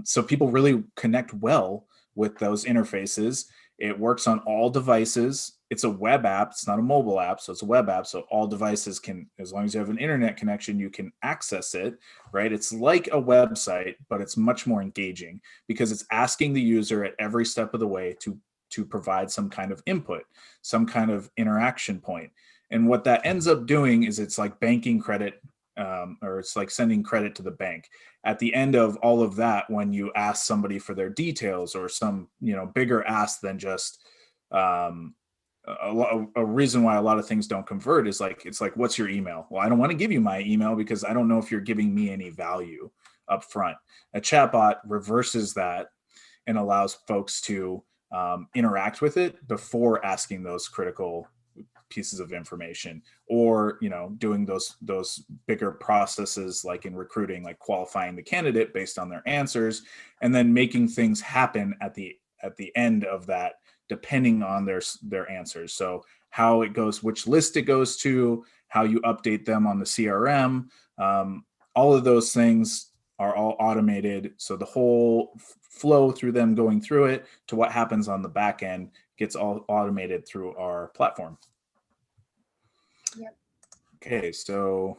So people really connect well with those interfaces. It works on all devices. It's a web app. It's not a mobile app. So it's a web app. So all devices can, as long as you have an internet connection, you can access it, right? It's like a website, but it's much more engaging because it's asking the user at every step of the way to provide some kind of input, some kind of interaction point. And what that ends up doing is it's like banking credit, or it's like sending credit to the bank. At the end of all of that, when you ask somebody for their details or some, bigger ask than just a reason why a lot of things don't convert is like, it's like, what's your email? Well, I don't want to give you my email because I don't know if you're giving me any value up front. A chatbot reverses that and allows folks to interact with it before asking those critical pieces of information, or doing those bigger processes like in recruiting, like qualifying the candidate based on their answers, and then making things happen at the end of that depending on their answers. So how it goes, which list it goes to, how you update them on the CRM, all of those things are all automated. So the whole flow through them going through it to what happens on the back end gets all automated through our platform. Yep. Okay, so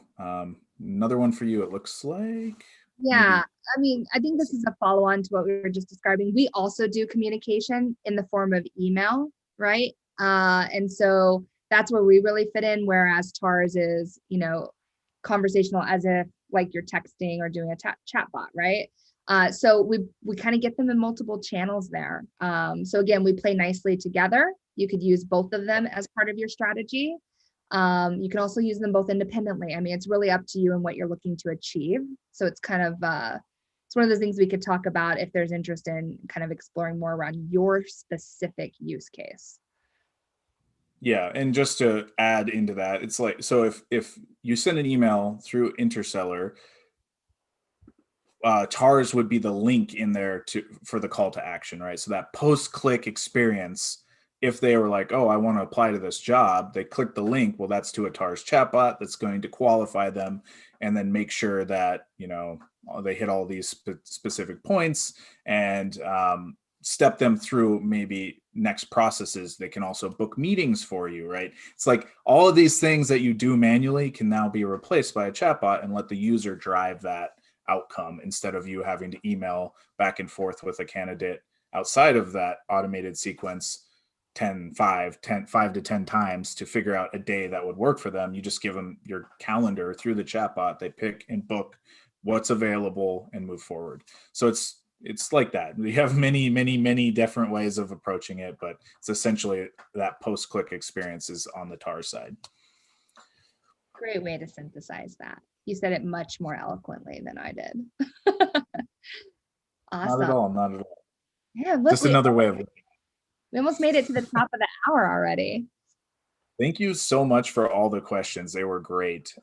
another one for you, it looks like. Yeah, I mean, I think this is a follow-on to what we were just describing. We also do communication in the form of email, right? And so that's where we really fit in, whereas TARS is, conversational as if like you're texting or doing a chatbot, right? So we kind of get them in multiple channels there. So again, we play nicely together. You could use both of them as part of your strategy. You can also use them both independently. I mean, it's really up to you and what you're looking to achieve. So it's kind of, it's one of those things we could talk about if there's interest in kind of exploring more around your specific use case. Yeah, and just to add into that, it's like, so if you send an email through Interseller, TARS would be the link in there for the call to action, right? So that post-click experience, if they were like, oh, I want to apply to this job, they click the link. Well, that's to a TARS chatbot that's going to qualify them and then make sure that, they hit all these specific points and step them through maybe next processes. They can also book meetings for you, right? It's like all of these things that you do manually can now be replaced by a chatbot and let the user drive that outcome instead of you having to email back and forth with a candidate outside of that automated sequence 5 to 10 times to figure out a day that would work for them. You just give them your calendar through the chatbot. They pick and book what's available and move forward. So it's like that. We have many different ways of approaching it, but it's essentially that post-click experience is on the TAR side. Great way to synthesize that. You said it much more eloquently than I did. Awesome. Not at all. Yeah, look, just another way of looking. We almost made it to the top of the hour already. Thank you so much for all the questions. They were great.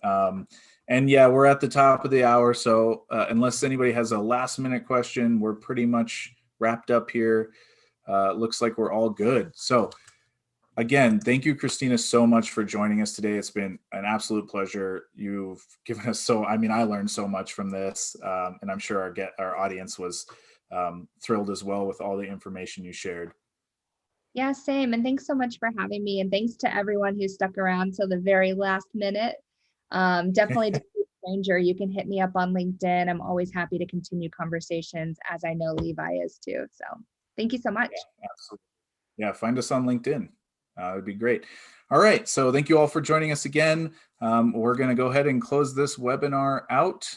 And yeah, we're at the top of the hour. So unless anybody has a last minute question, we're pretty much wrapped up here. Looks like we're all good. So again, thank you, Christina, so much for joining us today. It's been an absolute pleasure. You've given us I learned so much from this, and I'm sure our audience was thrilled as well with all the information you shared. Yeah, same. And thanks so much for having me. And thanks to everyone who stuck around till the very last minute. Definitely to a stranger, you can hit me up on LinkedIn. I'm always happy to continue conversations, as I know Levi is too. So thank you so much. Yeah, absolutely. Yeah, find us on LinkedIn. It'd be great. All right. So thank you all for joining us again. We're going to go ahead and close this webinar out.